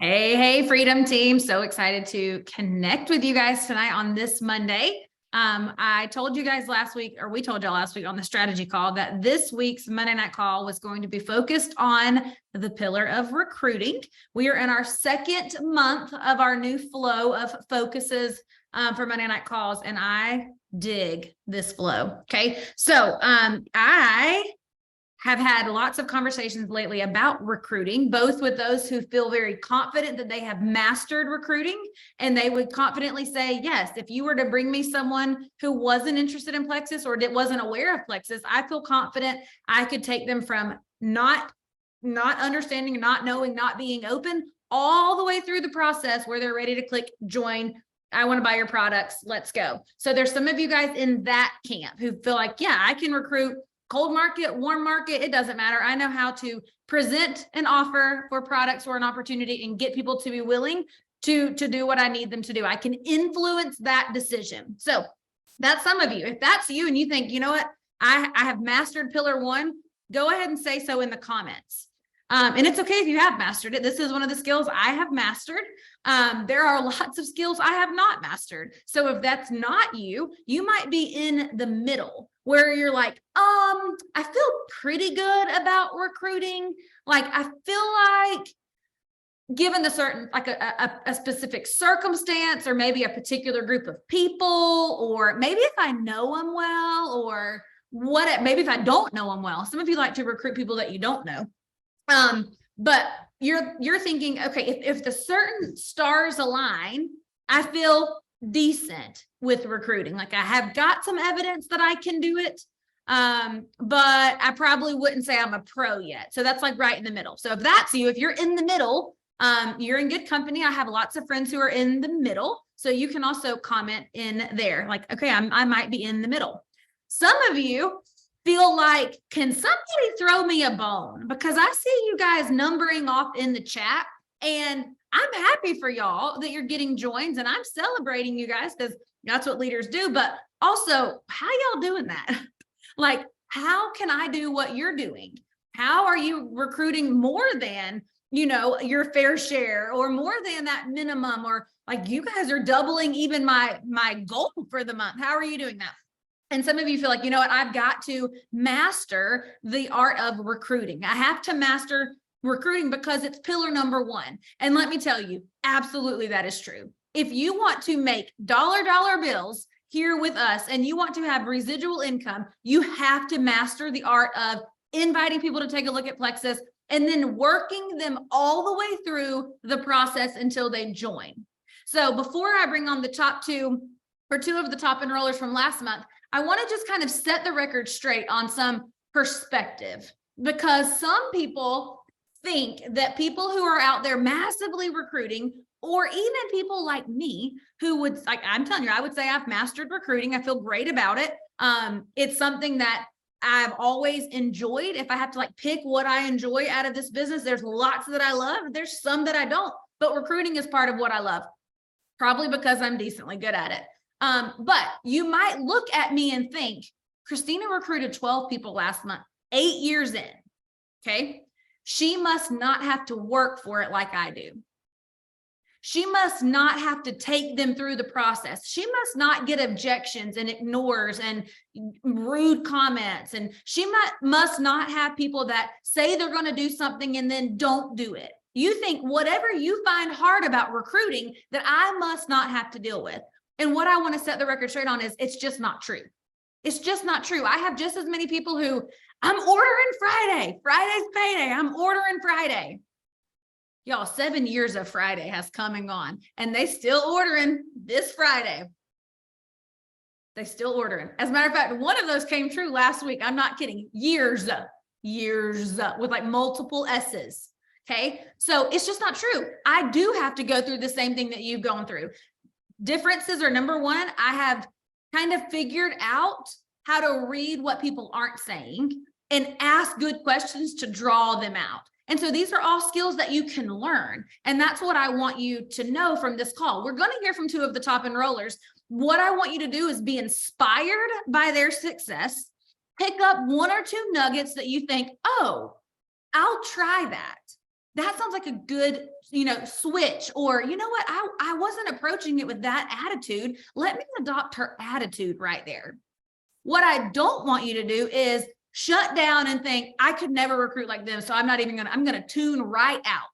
Hey, Freedom Team. So excited to connect with you guys tonight on this Monday. I told you guys last week, or we told y'all last week on the strategy call, that this week's Monday night call was going to be focused on the pillar of recruiting. We are in our second month of our new flow of focuses for Monday night calls, and I dig this flow. Okay. So I have had lots of conversations lately about recruiting, both with those who feel very confident that they have mastered recruiting, and they would confidently say, yes, if you were to bring me someone who wasn't interested in Plexus or wasn't aware of Plexus, I feel confident I could take them from not understanding, not knowing, not being open, all the way through the process where they're ready to click join. I want to buy your products. Let's go. So there's some of you guys in that camp who feel like, yeah, I can recruit cold market, warm market, it doesn't matter. I know how to present an offer for products or an opportunity and get people to be willing to do what I need them to do. I can influence that decision. So that's some of you. If that's you and you think, you know what, I have mastered pillar one, go ahead and say so in the comments. And it's okay if you have mastered it. This is one of the skills I have mastered. There are lots of skills I have not mastered. So if that's not you, you might be in the middle where you're like, I feel pretty good about recruiting. Like, I feel like given the certain, like a specific circumstance, or maybe a particular group of people, or maybe if I know them well, or maybe if I don't know them well. Some of you like to recruit people that you don't know. But you're thinking, okay, if the certain stars align, I feel decent with recruiting. Like, I have got some evidence that I can do it. But I probably wouldn't say I'm a pro yet. So that's like right in the middle. So if that's you, if you're in the middle, you're in good company. I have lots of friends who are in the middle. So you can also comment in there. Like, okay, I might be in the middle. Some of you feel like, can somebody throw me a bone? Because I see you guys numbering off in the chat, and I'm happy for y'all that you're getting joins, and I'm celebrating you guys because that's what leaders do. But also, how y'all doing that? Like, how can I do what you're doing? How are you recruiting more than, your fair share, or more than that minimum, or like you guys are doubling even my goal for the month? How are you doing that? And some of you feel like, you know what, I've got to master the art of recruiting. I have to master recruiting because it's pillar number one. And let me tell you, absolutely that is true. If you want to make dollar bills here with us, and you want to have residual income, you have to master the art of inviting people to take a look at Plexus and then working them all the way through the process until they join. So before I bring on the top two of the top enrollers from last month, I want to just kind of set the record straight on some perspective, because some people think that people who are out there massively recruiting, or even people like me who would, like, I'm telling you, I would say I've mastered recruiting. I feel great about it. It's something that I've always enjoyed. If I have to like pick what I enjoy out of this business, there's lots that I love. There's some that I don't, but recruiting is part of what I love, probably because I'm decently good at it. But you might look at me and think, Christina recruited 12 people last month, 8 years in. Okay. She must not have to work for it like I do. She must not have to take them through the process. She must not get objections and ignores and rude comments. And she must not have people that say they're going to do something and then don't do it. You think whatever you find hard about recruiting that I must not have to deal with. And what I want to set the record straight on is it's just not true. It's just not true. I have just as many people who, I'm ordering Friday. Friday's payday. I'm ordering Friday. Y'all, 7 years of Friday has come and gone, and they still ordering this Friday. They still ordering. As a matter of fact, one of those came true last week. I'm not kidding. Years with like multiple S's. Okay. So it's just not true. I do have to go through the same thing that you've gone through. Differences are, number one, I have kind of figured out how to read what people aren't saying and ask good questions to draw them out. And so these are all skills that you can learn. And that's what I want you to know from this call. We're going to hear from two of the top enrollers. What I want you to do is be inspired by their success. Pick up one or two nuggets that you think, oh, I'll try that. that sounds like a good, switch. Or, you know what? I wasn't approaching it with that attitude. Let me adopt her attitude right there. What I don't want you to do is shut down and think, I could never recruit like them. So I'm not even I'm going to tune right out.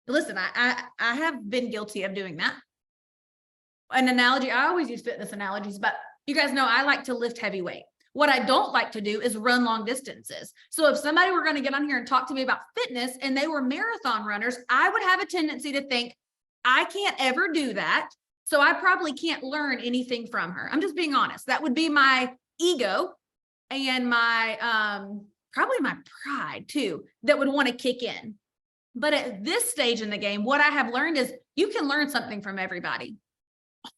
Listen, I have been guilty of doing that. An analogy, I always use fitness analogies, but you guys know I like to lift heavy weight. What I don't like to do is run long distances. So if somebody were going to get on here and talk to me about fitness and they were marathon runners, I would have a tendency to think, I can't ever do that. So I probably can't learn anything from her. I'm just being honest. That would be my ego and my, probably my pride too, that would want to kick in. But at this stage in the game, what I have learned is you can learn something from everybody.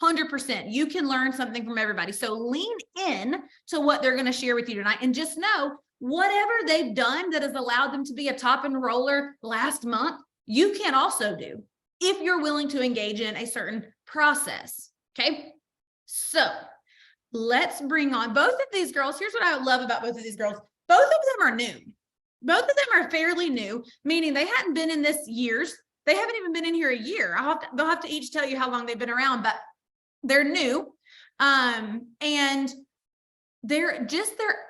100%. You can learn something from everybody. So lean in to what they're going to share with you tonight, and just know whatever they've done that has allowed them to be a top enroller last month, you can also do if you're willing to engage in a certain process. Okay. So let's bring on both of these girls. Here's what I love about both of these girls. Both of them are new. Both of them are fairly new, meaning they hadn't been in this years. They haven't even been in here a year. They'll have to each tell you how long they've been around, but they're new. And their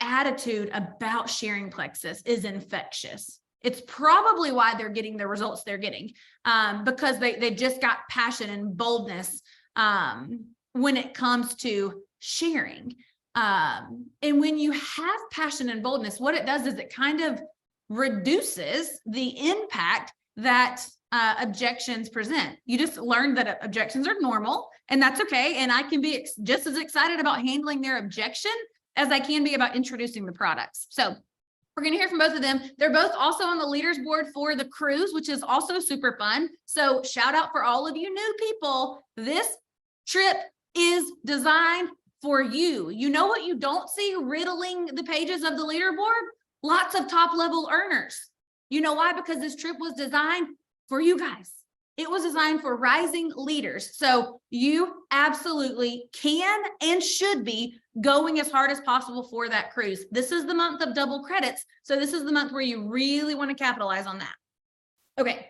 attitude about sharing Plexus is infectious. It's probably why they're getting the results they're getting, because they just got passion and boldness when it comes to sharing. And when you have passion and boldness, what it does is it kind of reduces the impact that objections present. You just learned that objections are normal, and that's okay. And I can be just as excited about handling their objection as I can be about introducing the products. So we're going to hear from both of them. They're both also on the leaders board for the cruise, which is also super fun. So shout out for all of you new people. This trip is designed for you. You know what you don't see riddling the pages of the leaderboard? Lots of top level earners. You know why? Because this trip was designed for you guys. It was designed for rising leaders. So you absolutely can and should be going as hard as possible for that cruise. This is the month of double credits. So this is the month where you really want to capitalize on that. Okay.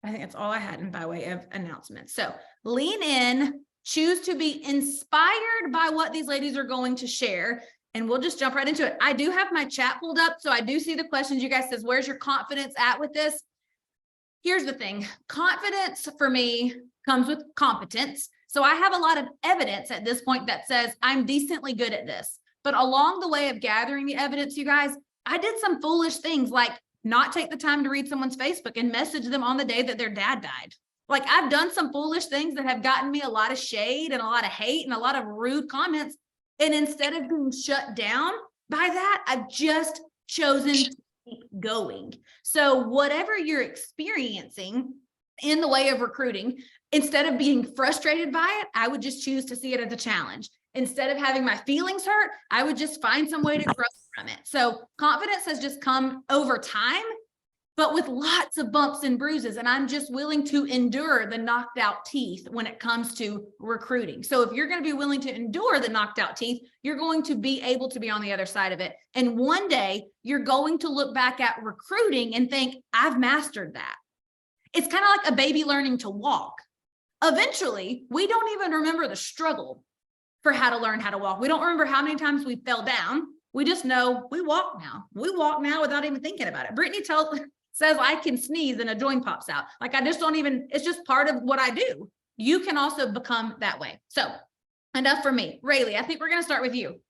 I think that's all I had by way of announcements. So lean in, choose to be inspired by what these ladies are going to share, and we'll just jump right into it. I do have my chat pulled up, so I do see the questions. You guys says, where's your confidence at with this? Here's the thing. Confidence for me comes with competence. So I have a lot of evidence at this point that says I'm decently good at this. But along the way of gathering the evidence, you guys, I did some foolish things like not take the time to read someone's Facebook and message them on the day that their dad died. Like, I've done some foolish things that have gotten me a lot of shade and a lot of hate and a lot of rude comments. And instead of being shut down by that, I've just chosen to keep going. So whatever you're experiencing in the way of recruiting, instead of being frustrated by it, I would just choose to see it as a challenge. Instead of having my feelings hurt, I would just find some way to grow from it. So confidence has just come over time, but with lots of bumps and bruises. And I'm just willing to endure the knocked out teeth when it comes to recruiting. So if you're going to be willing to endure the knocked out teeth, you're going to be able to be on the other side of it. And one day you're going to look back at recruiting and think, I've mastered that. It's kind of like a baby learning to walk. Eventually, we don't even remember the struggle for how to learn how to walk. We don't remember how many times we fell down. We just know we walk now. We walk now without even thinking about it. Brittany says I can sneeze and a joint pops out. Like, I just don't even, it's just part of what I do. You can also become that way. So enough for me. Rayleigh, I think we're going to start with you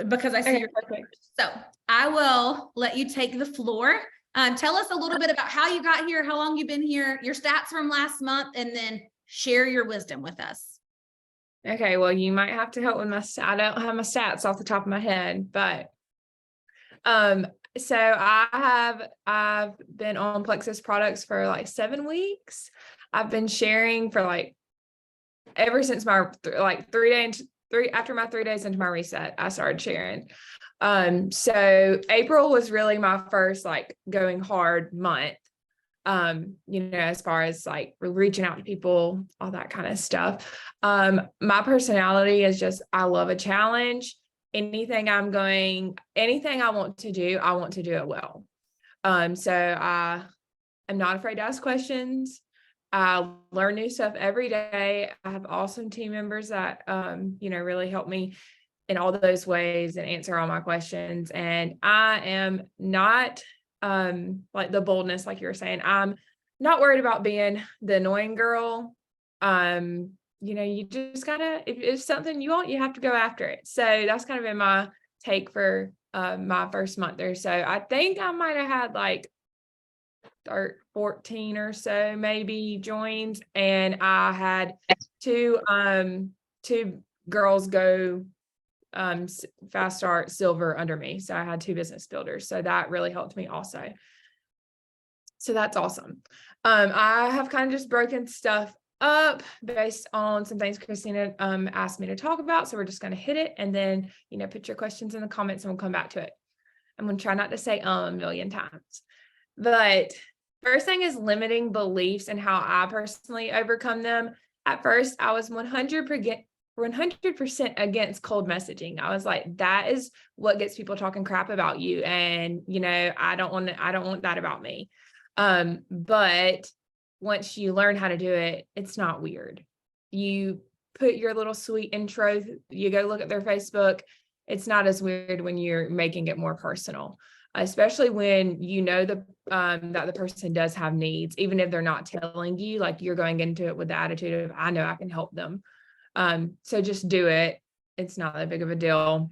because I see your perfect. So I will let you take the floor. Tell us a little bit about how you got here, how long you've been here, your stats from last month, and then share your wisdom with us. Okay, well, you might have to help with I don't have my stats off the top of my head, but so I've been on Plexus products for like 7 weeks. I've been sharing for like ever since my after my 3 days into my reset, I started sharing. So April was really my first like going hard month. As far as like reaching out to people, all that kind of stuff. My personality is just, I love a challenge. Anything I want to do, I want to do it well. So I am not afraid to ask questions. I learn new stuff every day. I have awesome team members that, really help me in all those ways and answer all my questions. And I am not, like the boldness, like you were saying, I'm not worried about being the annoying girl. You just gotta, if it's something you want, you have to go after it. So that's kind of been my take for my first month or so. I think I might have had like 14 or so maybe joins, and I had two girls go fast start silver under me. So I had 2 business builders. So that really helped me also. So that's awesome. I have kind of just broken stuff up based on some things Christina asked me to talk about. So we're just going to hit it, and then, put your questions in the comments and we'll come back to it. I'm going to try not to say a million times. But first thing is limiting beliefs and how I personally overcome them. At first, I was 100% against cold messaging. I was like, that is what gets people talking crap about you. And, I don't want that about me. But once you learn how to do it, it's not weird. You put your little sweet intro, you go look at their Facebook. It's not as weird when you're making it more personal, especially when that the person does have needs, even if they're not telling you, like you're going into it with the attitude of, I know I can help them. So just do it. It's not that big of a deal.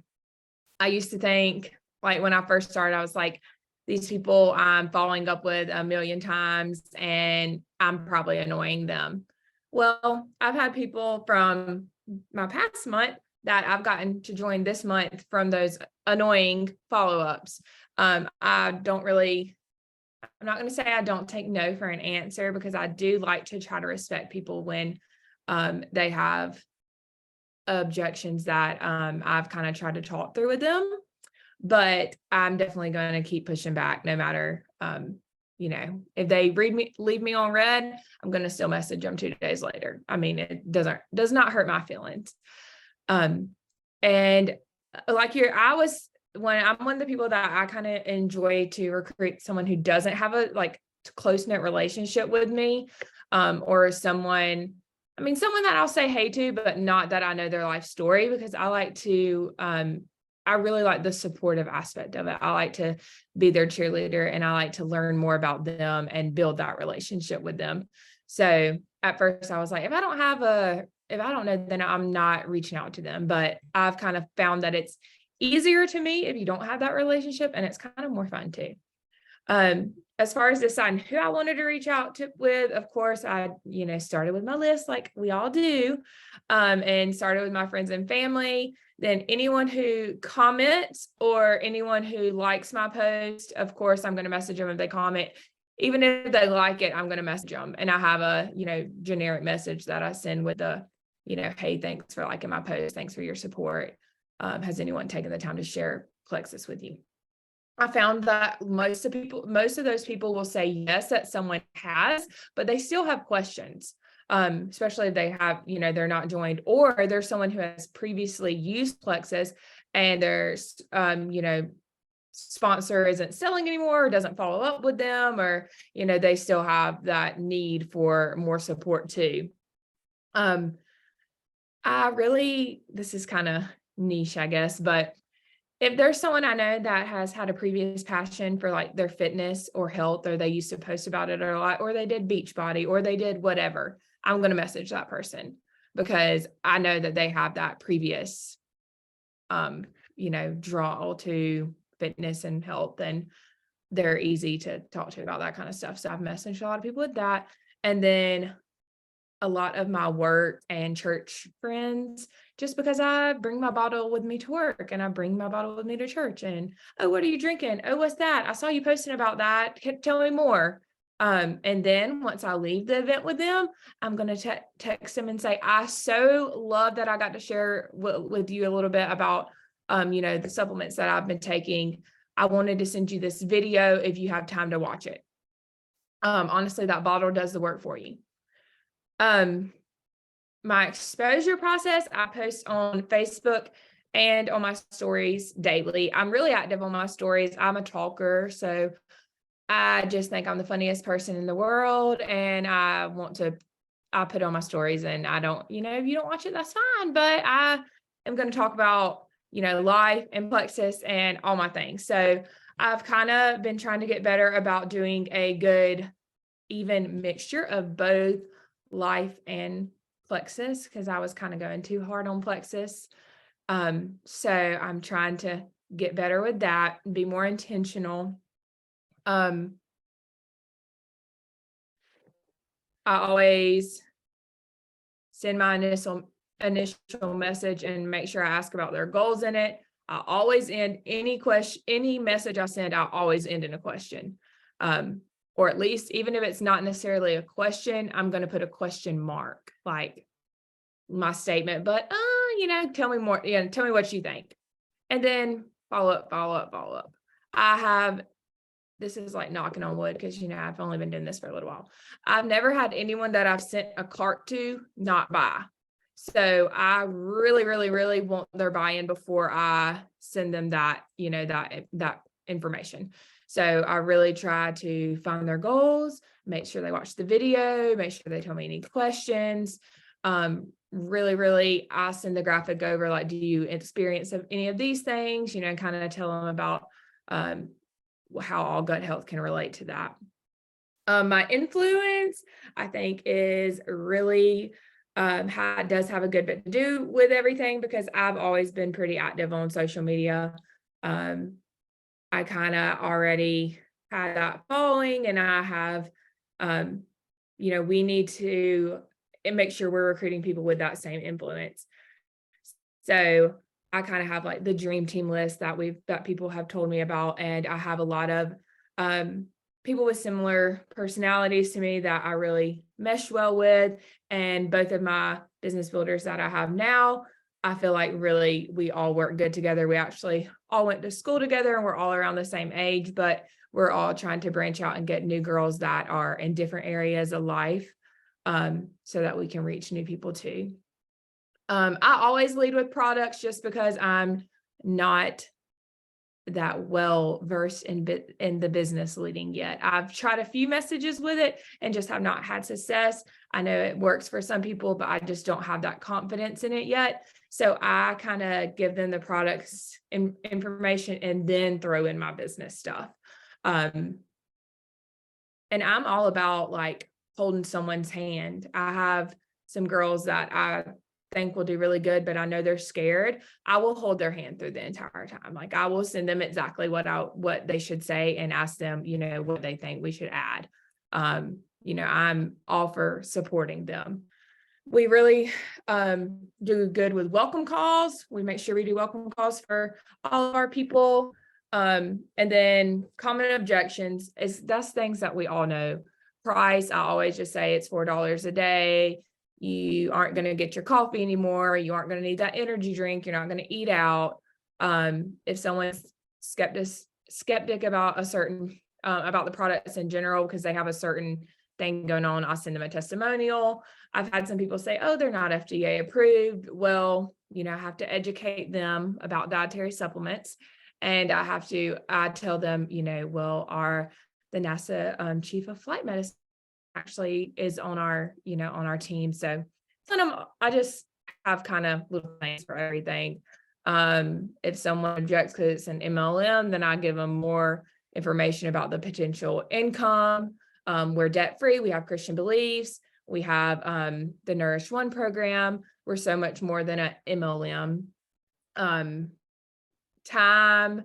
I used to think, like when I first started, I was like, these people I'm following up with a million times and I'm probably annoying them. Well, I've had people from my past month that I've gotten to join this month from those annoying follow-ups. I'm not going to say I don't take no for an answer, because I do like to try to respect people when they have objections that I've kind of tried to talk through with them. But I'm definitely going to keep pushing back no matter, if they leave me on red, I'm going to still message them 2 days later. I mean, it does not hurt my feelings. And like I'm one of the people that I kind of enjoy to recruit someone who doesn't have a close-knit relationship with me, or someone that I'll say hey to, but not that I know their life story, because I really like the supportive aspect of it. I like to be their cheerleader, and I like to learn more about them and build that relationship with them. So at first I was like, if I don't know, then I'm not reaching out to them. But I've kind of found that it's easier to me if you don't have that relationship, and it's kind of more fun too. As far as deciding who I wanted to reach out to with, of course, I, started with my list like we all do, and started with my friends and family. Then anyone who comments or anyone who likes my post, of course, I'm going to message them if they comment. Even if they like it, I'm going to message them. And I have a, generic message that I send with the, hey, thanks for liking my post. Thanks for your support. Has anyone taken the time to share Plexus with you? I found that most of those people will say yes, that someone has, but they still have questions. Especially if they have, they're not joined, or there's someone who has previously used Plexus and their, sponsor isn't selling anymore, or doesn't follow up with them, or, they still have that need for more support too. This is kind of niche, I guess, but if there's someone I know that has had a previous passion for like their fitness or health, or they used to post about it a lot, or they did Beachbody, or they did whatever, I'm going to message that person, because I know that they have that previous, draw to fitness and health, and they're easy to talk to about that kind of stuff. So I've messaged a lot of people with that. And then a lot of my work and church friends, just because I bring my bottle with me to work, and I bring my bottle with me to church. And, oh, what are you drinking? Oh, what's that? I saw you posting about that. Tell me more. And then once I leave the event with them, I'm going to text them and say, I so love that I got to share with you a little bit about, the supplements that I've been taking. I wanted to send you this video if you have time to watch it. Honestly, that bottle does the work for you. My exposure process, I post on Facebook and on my stories daily. I'm really active on my stories. I'm a talker, so I just think I'm the funniest person in the world, and I put on my stories, and I don't, if you don't watch it, that's fine. But I am going to talk about, life and Plexus and all my things. So I've kind of been trying to get better about doing a good, even mixture of both life and Plexus, because I was kind of going too hard on Plexus. So I'm trying to get better with that and be more intentional. I always send my initial message and make sure I ask about their goals in it. I always end any message I send, I always end in a question. Or at least, even if it's not necessarily a question, I'm going to put a question mark, like my statement, but, tell me more, tell me what you think. And then follow up. This is like knocking on wood, because, I've only been doing this for a little while. I've never had anyone that I've sent a cart to not buy. So I really, really, really want their buy-in before I send them that, that information. So I really try to find their goals, make sure they watch the video, make sure they tell me any questions. Really, really, I send the graphic over, like, do you experience any of these things, kind of tell them about how all gut health can relate to that. My influence, I think, is really does have a good bit to do with everything, because I've always been pretty active on social media. I kind of already had that following, and I have, we need to make sure we're recruiting people with that same influence. So I kind of have like the dream team list that people have told me about. And I have a lot of people with similar personalities to me that I really mesh well with. And both of my business builders that I have now, I feel like really we all work good together. We actually all went to school together, and we're all around the same age, but we're all trying to branch out and get new girls that are in different areas of life, so that we can reach new people too. I always lead with products, just because I'm not that well versed in the business leading yet. I've tried a few messages with it and just have not had success. I know it works for some people, but I just don't have that confidence in it yet. So I kind of give them the products information and then throw in my business stuff. And I'm all about like holding someone's hand. I have some girls that I think will do really good, but I know they're scared. I will hold their hand through the entire time. Like, I will send them exactly what they should say and ask them, what they think we should add. I'm all for supporting them. We really do good with welcome calls. We make sure we do welcome calls for all of our people. And then common objections that's things that we all know. Price, I always just say it's $4 a day. You aren't going to get your coffee anymore. You aren't going to need that energy drink. You're not going to eat out. If someone's skeptic about a certain, about the products in general, because they have a certain thing going on, I'll send them a testimonial. I've had some people say, oh, they're not FDA approved. Well, I have to educate them about dietary supplements. And I tell them, the NASA chief of flight medicine actually is on our team. So I just have kind of little things for everything. If someone objects because it's an MLM, then I give them more information about the potential income. We're debt-free. We have Christian beliefs. We have the Nourish One program. We're so much more than an MLM. Time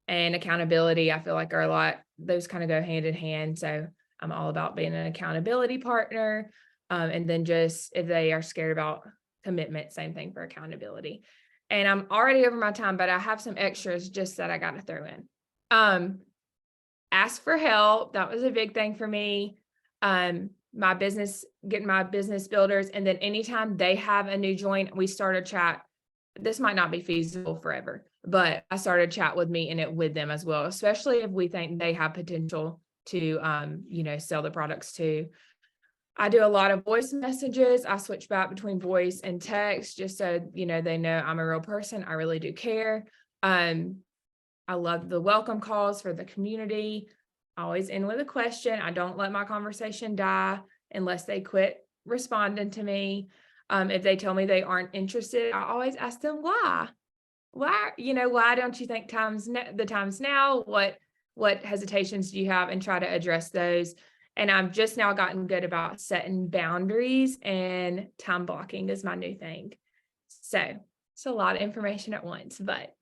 and accountability, I feel like, are a lot, those kind of go hand in hand. So I'm all about being an accountability partner. And then just if they are scared about commitment, same thing for accountability. And I'm already over my time, but I have some extras just that I got to throw in. Ask for help. That was a big thing for me. Getting my business builders. And then anytime they have a new joint, we start a chat. This might not be feasible forever, but I started a chat with me in it with them as well, especially if we think they have potential to, sell the products too. I do a lot of voice messages. I switch back between voice and text just so, they know I'm a real person. I really do care. I love the welcome calls for the community. I always end with a question. I don't let my conversation die unless they quit responding to me. If they tell me they aren't interested, I always ask them why. Why don't you think the time's now? What hesitations do you have, and try to address those. And I've just now gotten good about setting boundaries, and time blocking is my new thing. So it's a lot of information at once, but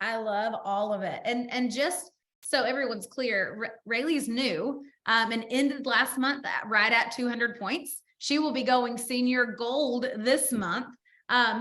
I love all of it. And just so everyone's clear, Rayleigh's new and ended last month right at 200 points. She will be going senior gold this month.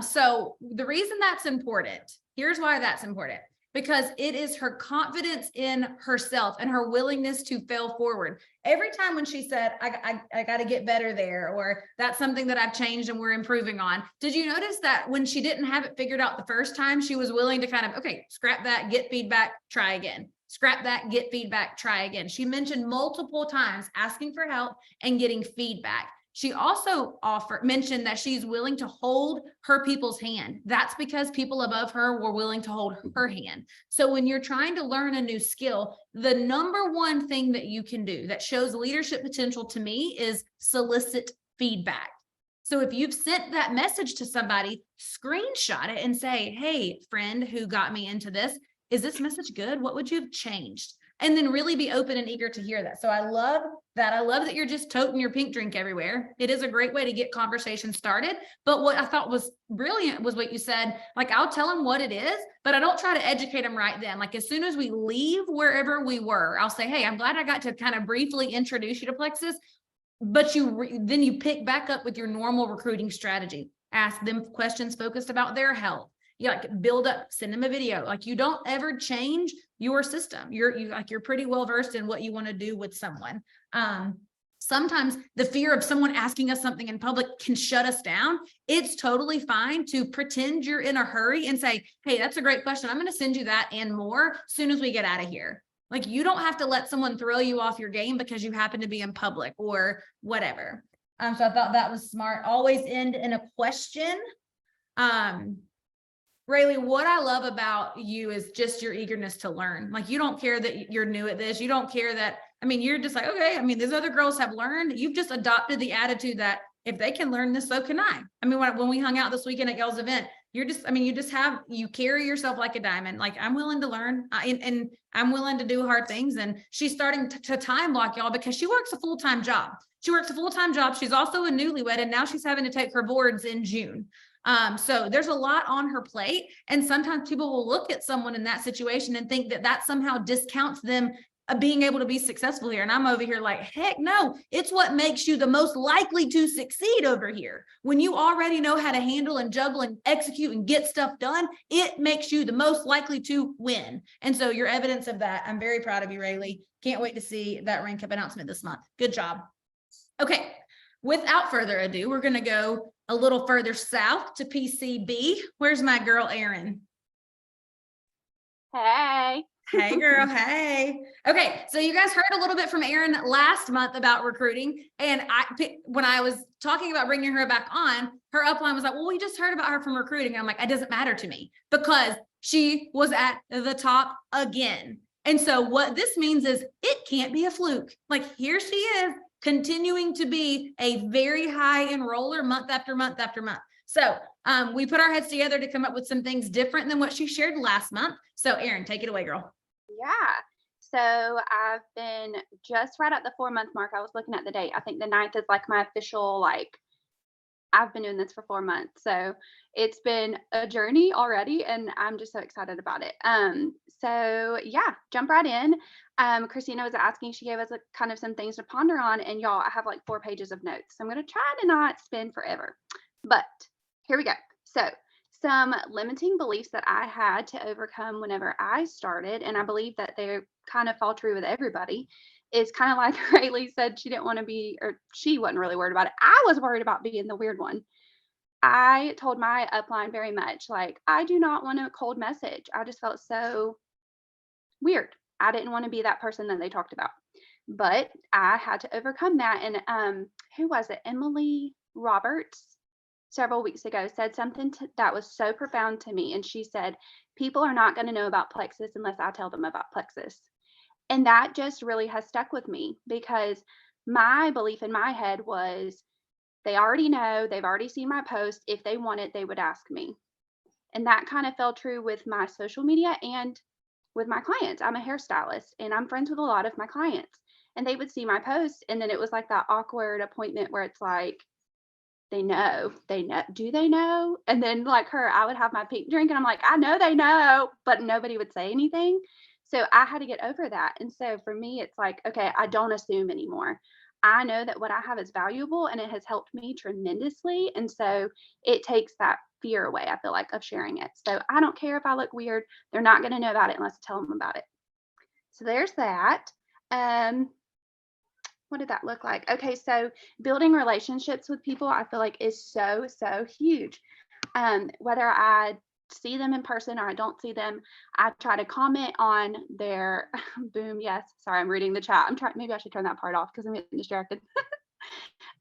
So the reason that's important, here's why that's important. Because it is her confidence in herself and her willingness to fail forward. Every time when she said, I got to get better there, or that's something that I've changed and we're improving on. Did you notice that when she didn't have it figured out the first time, she was willing to kind of, okay, scrap that, get feedback, try again. Scrap that, get feedback, try again. She mentioned multiple times asking for help and getting feedback. She also mentioned that she's willing to hold her people's hand. That's because people above her were willing to hold her hand. So when you're trying to learn a new skill, the number one thing that you can do that shows leadership potential to me is solicit feedback. So if you've sent that message to somebody, screenshot it and say, hey, friend who got me into this, is this message good? What would you have changed? And then really be open and eager to hear that. So I love that. I love that you're just toting your pink drink everywhere. It is a great way to get conversation started. But what I thought was brilliant was what you said, like, I'll tell them what it is, but I don't try to educate them right then. Like, as soon as we leave wherever we were, I'll say, hey, I'm glad I got to kind of briefly introduce you to Plexus, but then you pick back up with your normal recruiting strategy. Ask them questions focused about their health. You like build up, send them a video. Like, you don't ever change your system. You're pretty well versed in what you want to do with someone. Sometimes the fear of someone asking us something in public can shut us down. It's totally fine to pretend you're in a hurry and say, hey, that's a great question. I'm going to send you that and more as soon as we get out of here. Like, you don't have to let someone throw you off your game because you happen to be in public or whatever. So I thought that was smart. Always end in a question. Rayleigh, what I love about you is just your eagerness to learn. Like, you don't care that you're new at this. You don't care that, you're just like, okay, these other girls have learned. You've just adopted the attitude that if they can learn this, so can I. When we hung out this weekend at y'all's event, you carry yourself like a diamond. Like, I'm willing to learn and I'm willing to do hard things. And she's starting to time block y'all because she works a full-time job. She's also a newlywed, and now she's having to take her boards in June. So there's a lot on her plate. And sometimes people will look at someone in that situation and think that somehow discounts them being able to be successful here. And I'm over here like, heck no, it's what makes you the most likely to succeed over here. When you already know how to handle and juggle and execute and get stuff done, it makes you the most likely to win. And so you're evidence of that. I'm very proud of you, Rayleigh. Can't wait to see that rank up announcement this month. Good job. Okay. Without further ado, we're going to go a little further south to PCB. Where's my girl, Earyn? Hey. Hey, girl. Hey. Okay. So you guys heard a little bit from Earyn last month about recruiting. And when I was talking about bringing her back on, her upline was like, well, we just heard about her from recruiting. And I'm like, it doesn't matter to me because she was at the top again. And so what this means is it can't be a fluke. Like, here she is, continuing to be a very high enroller month after month after month. So we put our heads together to come up with some things different than what she shared last month. So Earyn, take it away, girl. Yeah. So I've been just right at the 4-month mark. I was looking at the date. I think the 9th is like my official, I've been doing this for 4 months. So it's been a journey already, and I'm just so excited about it. So yeah, jump right in. Christina was asking, she gave us kind of some things to ponder on, and y'all, I have like 4 pages of notes. So I'm going to try to not spend forever, but here we go. So some limiting beliefs that I had to overcome whenever I started, and I believe that they kind of fall true with everybody, is kind of like Rayleigh said, she didn't want to be, or she wasn't really worried about it. I was worried about being the weird one. I told my upline very much, like, I do not want a cold message. I just felt so weird. I didn't want to be that person that they talked about. But I had to overcome that. And who was it? Emily Roberts several weeks ago said something that was so profound to me. And she said, people are not going to know about Plexus unless I tell them about Plexus. And that just really has stuck with me because my belief in my head was they already know, they've already seen my post. If they want it, they would ask me. And that kind of fell true with my social media and with my clients. I'm a hairstylist and I'm friends with a lot of my clients. And they would see my post. And then it was like that awkward appointment where it's like, they know, do they know? And then like her, I would have my pink drink and I'm like, I know they know, but nobody would say anything. So I had to get over that. And so for me, it's like, okay, I don't assume anymore. I know that what I have is valuable and it has helped me tremendously. And so it takes that fear away, I feel like, of sharing it. So I don't care if I look weird. They're not going to know about it unless I tell them about it. So there's that. What did that look like? Okay, so building relationships with people, I feel like is so, so huge. Whether I see them in person or I don't see them, I try to comment on their boom. Yes, sorry, I'm reading the chat. I'm trying, maybe I should turn that part off because I'm getting distracted.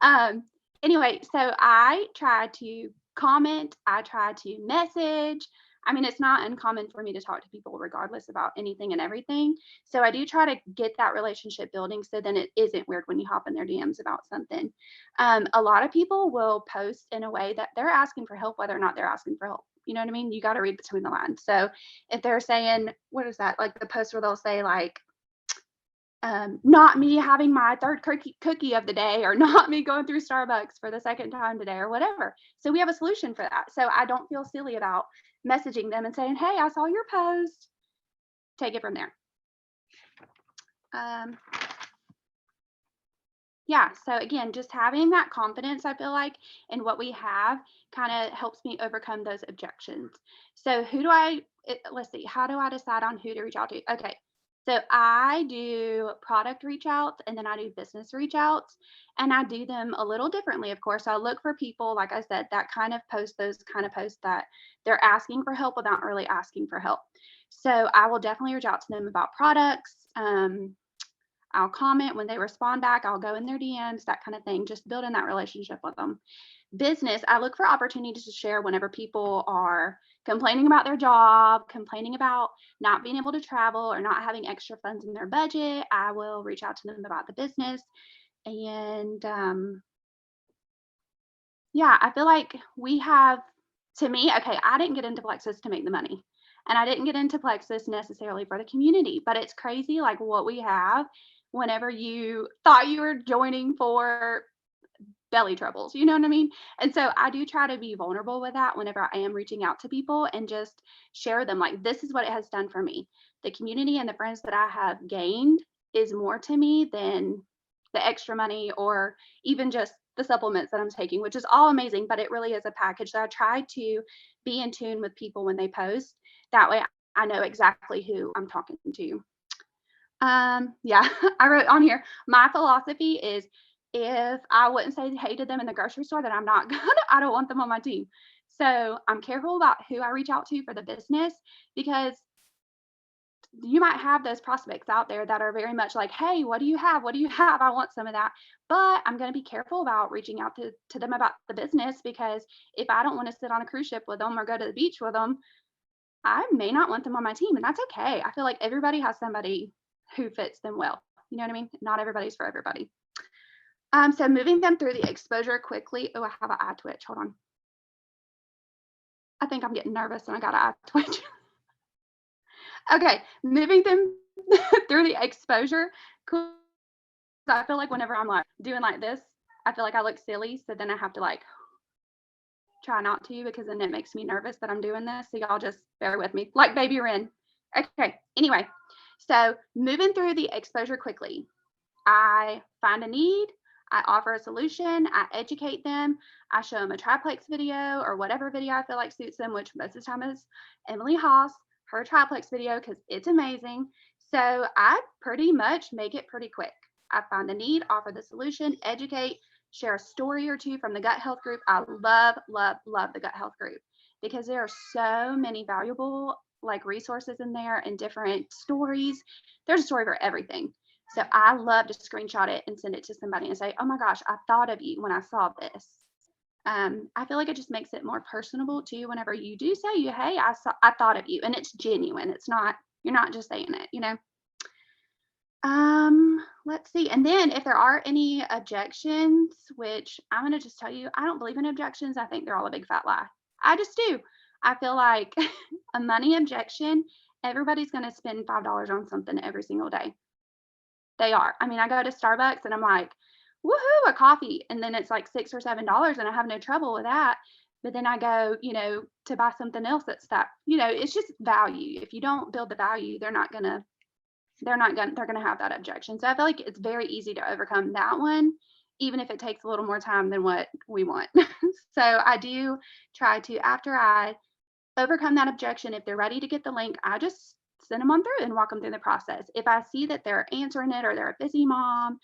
um, anyway, so I try to comment, I try to message. I mean, it's not uncommon for me to talk to people regardless about anything and everything. So I do try to get that relationship building so then it isn't weird when you hop in their DMs about something. A lot of people will post in a way that they're asking for help, whether or not they're asking for help. You know what I mean? You got to read between the lines. So if they're saying, what is that? Like the post where they'll say like, not me having my third cookie of the day or not me going through Starbucks for the second time today or whatever. So we have a solution for that. So I don't feel silly about messaging them and saying, hey, I saw your post. Take it from there. Yeah, so again, just having that confidence, I feel like, in what we have kind of helps me overcome those objections. So let's see, how do I decide on who to reach out to? Okay, so I do product reach outs and then I do business reach outs and I do them a little differently. Of course, I look for people, like I said, that kind of post those kind of posts that they're asking for help without really asking for help. So I will definitely reach out to them about products. I'll comment when they respond back. I'll go in their DMs, that kind of thing, just building that relationship with them. Business, I look for opportunities to share whenever people are complaining about their job, complaining about not being able to travel or not having extra funds in their budget. I will reach out to them about the business. And yeah, I feel like we have, to me, okay, I didn't get into Plexus to make the money. And I didn't get into Plexus necessarily for the community, but it's crazy like what we have whenever you thought you were joining for belly troubles, you know what I mean? And so I do try to be vulnerable with that whenever I am reaching out to people and just share them like, this is what it has done for me. The community and the friends that I have gained is more to me than the extra money or even just the supplements that I'm taking, which is all amazing, but it really is a package that I try to be in tune with people when they post. That way I know exactly who I'm talking to. Yeah, I wrote on here, my philosophy is if I wouldn't say hey to them in the grocery store, then I'm not gonna, I don't want them on my team. So I'm careful about who I reach out to for the business because you might have those prospects out there that are very much like, hey, what do you have? What do you have? I want some of that. But I'm going to be careful about reaching out to them about the business because if I don't want to sit on a cruise ship with them or go to the beach with them, I may not want them on my team. And that's okay. I feel like everybody has somebody who fits them well. You know what I mean? Not everybody's for everybody. So moving them through the exposure quickly. Oh, I have an eye twitch. Hold on. I think I'm getting nervous and I got an eye twitch. Okay, moving them through the exposure. Cool. I feel like whenever I'm like doing like this, I feel like I look silly. So then I have to like try not to because then it makes me nervous that I'm doing this. So y'all just bear with me, like baby Earyn. Okay, anyway, so moving through the exposure quickly. I find a need, I offer a solution, I educate them, I show them a triplex video or whatever video I feel like suits them, which most of the time is Emily Haas, her triplex video, because it's amazing. So I pretty much make it pretty quick. I find the need, offer the solution, educate, share a story or two from the gut health group. I love, love, love the gut health group because there are so many valuable like resources in there and different stories. There's a story for everything. So I love to screenshot it and send it to somebody and say, oh my gosh, I thought of you when I saw this. I feel like it just makes it more personable too. Whenever you do say hey, I thought of you, and it's genuine. It's not, you're not just saying it, you know? Let's see. And then if there are any objections, which I'm going to just tell you, I don't believe in objections. I think they're all a big fat lie. I just do. I feel like a money objection, everybody's going to spend $5 on something every single day. They are. I mean, I go to Starbucks and I'm like, woohoo, a coffee. And then it's like $6 or $7 and I have no trouble with that. But then I go, to buy something else that's that, it's just value. If you don't build the value, they're going to have that objection. So I feel like it's very easy to overcome that one, even if it takes a little more time than what we want. So I do try to, after I overcome that objection, if they're ready to get the link, I just send them on through and walk them through the process. If I see that they're answering it or they're a busy mom,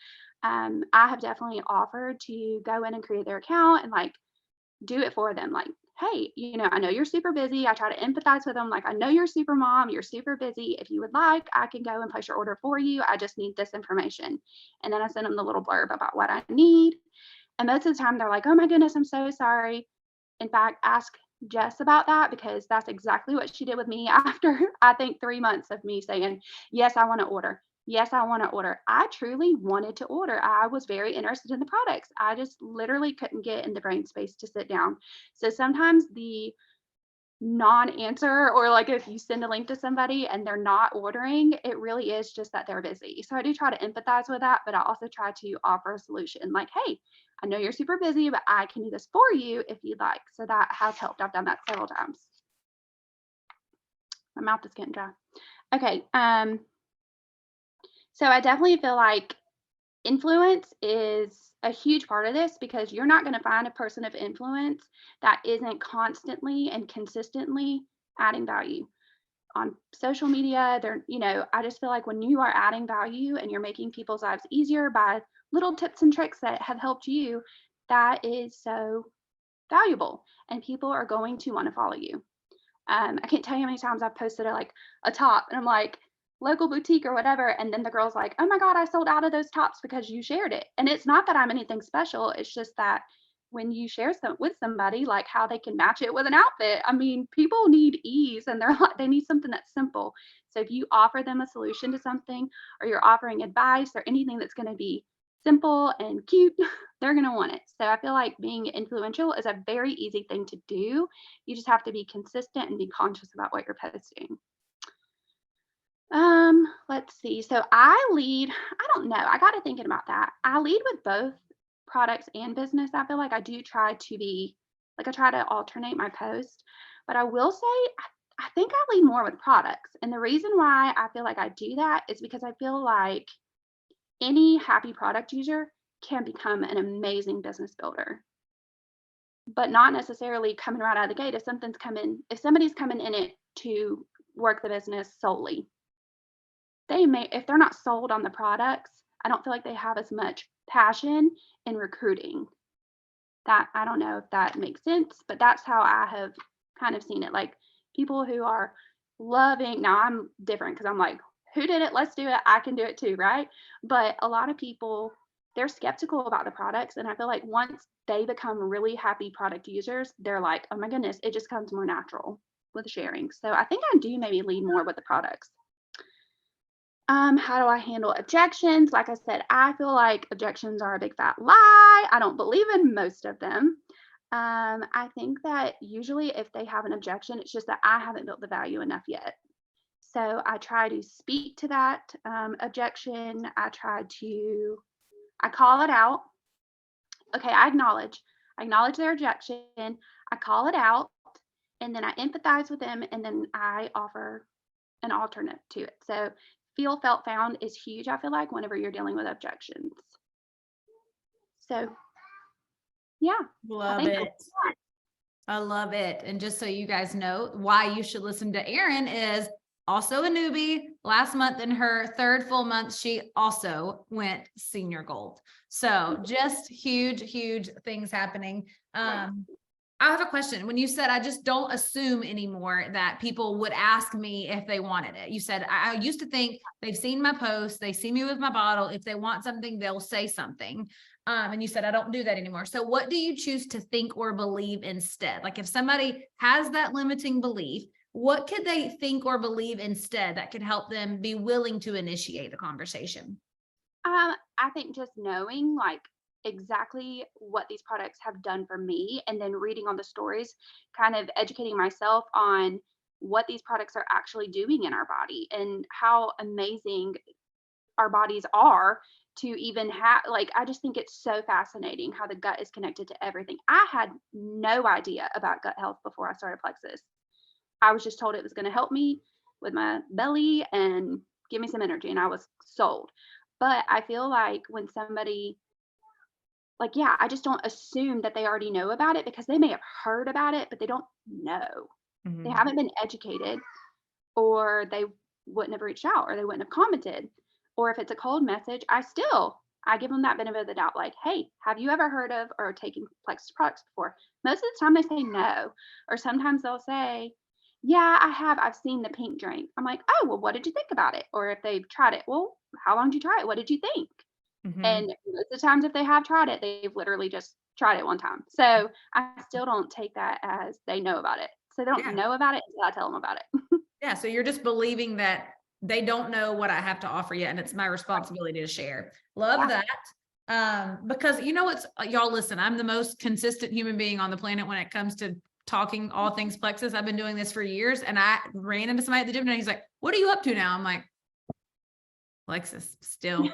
I have definitely offered to go in and create their account and like do it for them. Like, hey, I know you're super busy. I try to empathize with them. Like, I know you're super mom, you're super busy. If you would like, I can go and place your order for you. I just need this information. And then I send them the little blurb about what I need. And most of the time they're like, oh my goodness, I'm so sorry. In fact, ask Jess about that because that's exactly what she did with me after I think 3 months of me saying, yes, I want to order. Yes, I want to order. I truly wanted to order. I was very interested in the products. I just literally couldn't get in the brain space to sit down. So sometimes the non-answer, or like if you send a link to somebody and they're not ordering, it really is just that they're busy. So I do try to empathize with that, but I also try to offer a solution like, hey, I know you're super busy, but I can do this for you if you'd like. So that has helped. I've done that several times. My mouth is getting dry. Okay. So I definitely feel like influence is a huge part of this because you're not going to find a person of influence that isn't constantly and consistently adding value on social media. I just feel like when you are adding value and you're making people's lives easier by little tips and tricks that have helped you, that is so valuable and people are going to want to follow you. I can't tell you how many times I've posted a top and I'm like, local boutique or whatever. And then the girl's like, oh my God, I sold out of those tops because you shared it. And it's not that I'm anything special. It's just that when you share some with somebody, like how they can match it with an outfit. I mean, people need ease and they need something that's simple. So if you offer them a solution to something or you're offering advice or anything that's going to be simple and cute, they're going to want it. So I feel like being influential is a very easy thing to do. You just have to be consistent and be conscious about what you're posting. Let's see. So I lead, I don't know. I got to thinking about that. I lead with both products and business. I feel like I do try to be I try to alternate my post, but I will say I think I lead more with products. And the reason why I feel like I do that is because I feel like any happy product user can become an amazing business builder, but not necessarily coming right out of the gate. If somebody's coming in it to work the business solely, if they're not sold on the products, I don't feel like they have as much passion in recruiting. That, I don't know if that makes sense, but that's how I have kind of seen it. Like people who are loving, now I'm different because I'm like, who did it? Let's do it. I can do it too, right? But a lot of people, they're skeptical about the products. And I feel like once they become really happy product users, they're like, oh my goodness, it just comes more natural with sharing. So I think I do maybe lead more with the products. How do I handle objections? Like I said, I feel like objections are a big fat lie. I don't believe in most of them. I think that usually if they have an objection, it's just that I haven't built the value enough yet. So I try to speak to that objection. I call it out. Okay, I acknowledge their objection. I call it out, and then I empathize with them, and then I offer an alternate to it. So feel, felt, found is huge, I feel like, whenever you're dealing with objections. So, yeah. Love it. I love it. And just so you guys know, why you should listen to Earyn is also a newbie. Last month in her third full month, she also went senior gold. So just huge, huge things happening. I have a question. When you said, I just don't assume anymore that people would ask me if they wanted it. You said, I used to think they've seen my post, they see me with my bottle. If they want something, they'll say something. And you said, I don't do that anymore. So what do you choose to think or believe instead? Like if somebody has that limiting belief, what could they think or believe instead that could help them be willing to initiate the conversation? I think just knowing like exactly what these products have done for me and then reading on the stories, kind of educating myself on what these products are actually doing in our body and how amazing our bodies are to even have like I just think it's so fascinating how the gut is connected to everything. I had no idea about gut health before I started Plexus. I was just told it was going to help me with my belly and give me some energy and I was sold. But I feel like when somebody like yeah, I just don't assume that they already know about it because they may have heard about it but they don't know. They Mhm. haven't been educated or they wouldn't have reached out or they wouldn't have commented. Or if it's a cold message, I give them that benefit of the doubt, like, hey, have you ever heard of or taken Plexus products before? Most of the time they say no. Or sometimes they'll say, yeah, I have. I've seen the pink drink. I'm like, oh, well, what did you think about it? Or if they've tried it, well, how long did you try it? What did you think? Mhm. And most of the times if they have tried it, they've literally just tried it one time. So I still don't take that as they know about it. So they don't Yeah. know about it until I tell them about it. Yeah. So you're just believing that they don't know what I have to offer yet, and it's my responsibility to share. Love Yeah. that. Because you know what's y'all listen, I'm the most consistent human being on the planet when it comes to talking all things Plexus. I've been doing this for years, and I ran into somebody at the gym and he's like, what are you up to now? I'm like, Plexus, still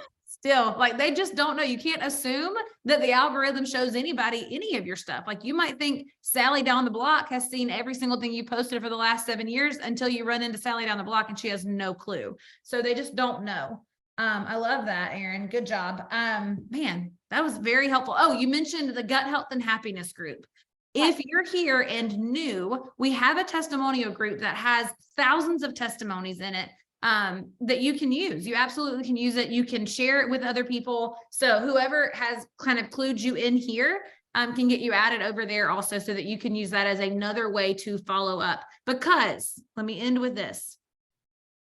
like they just don't know. You can't assume that the algorithm shows anybody any of your stuff. Like you might think Sally down the block has seen every single thing you posted for the last 7 years until you run into Sally down the block and she has no clue. So they just don't know. I love that, Erin. Good job. Man, that was very helpful. Oh, you mentioned the gut health and happiness group. If you're here and new, we have a testimonial group that has thousands of testimonies in it that you can use. You absolutely can use it. You can share it with other people. So whoever has kind of clued you in here can get you added over there also so that you can use that as another way to follow up. Because let me end with this.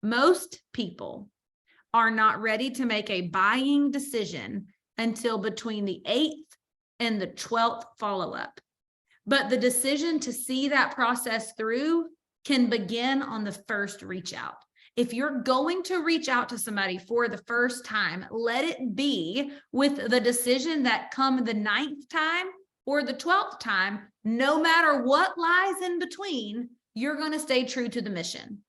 Most people are not ready to make a buying decision until between the 8th and the 12th follow-up. But the decision to see that process through can begin on the first reach out. If you're going to reach out to somebody for the first time, let it be with the decision that come the 9th time or the 12th time, no matter what lies in between, you're going to stay true to the mission.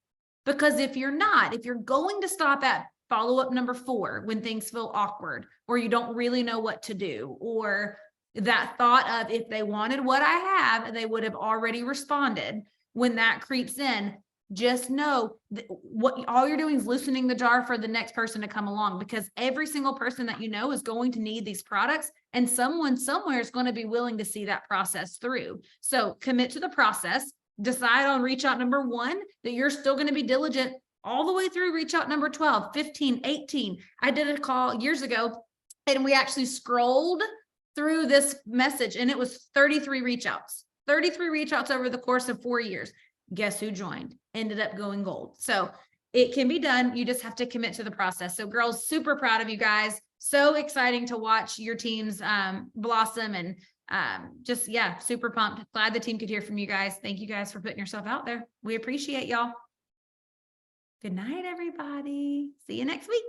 Because if you're not, if you're going to stop at follow-up number 4 when things feel awkward or you don't really know what to do, or that thought of if they wanted what I have, they would have already responded. When that creeps in, just know that what all you're doing is loosening the jar for the next person to come along, because every single person that you know is going to need these products, and someone somewhere is going to be willing to see that process through. So commit to the process, decide on reach out number 1 that you're still going to be diligent all the way through reach out number 12, 15, 18. I did a call years ago and we actually scrolled through this message and it was 33 reach outs over the course of 4 years. Guess who joined? Ended up going gold. So it can be done. You just have to commit to the process. So girls, super proud of you guys. So exciting to watch your teams blossom and just, yeah, super pumped. Glad the team could hear from you guys. Thank you guys for putting yourself out there. We appreciate y'all. Good night, everybody. See you next week.